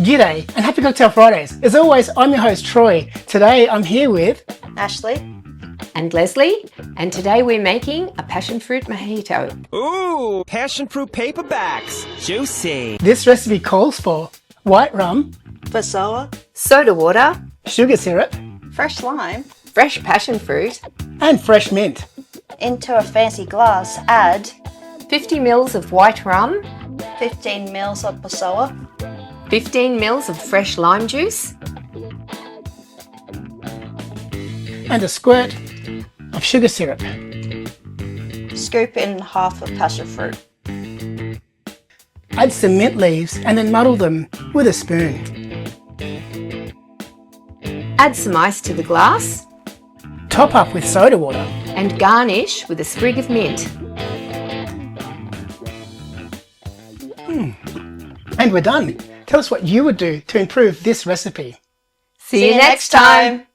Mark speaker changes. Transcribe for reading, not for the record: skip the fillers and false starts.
Speaker 1: G'day and happy Cocktail Fridays. As always, I'm your host Troy. Today I'm here with
Speaker 2: Ashley
Speaker 3: and Leslie, and today we're making a passion fruit mojito.
Speaker 4: Ooh, passion fruit paperbacks. Juicy.
Speaker 1: This recipe calls for white rum,
Speaker 2: Passoa,
Speaker 3: Soda water,
Speaker 1: sugar syrup
Speaker 2: fresh lime.
Speaker 3: fresh passion fruit,
Speaker 1: and fresh mint.
Speaker 2: Into a fancy glass, add
Speaker 3: 50 ml of white rum,
Speaker 2: 15 ml of Passoa,
Speaker 3: 15 ml of fresh lime juice,
Speaker 1: And a squirt of sugar syrup.
Speaker 2: scoop in half of passion fruit.
Speaker 1: Add some mint leaves and then muddle them with a spoon.
Speaker 3: add some ice to the glass,
Speaker 1: Top up with soda water.
Speaker 3: and garnish with a sprig of mint.
Speaker 1: And we're done. Tell us what you would do to improve this recipe.
Speaker 3: See you next time!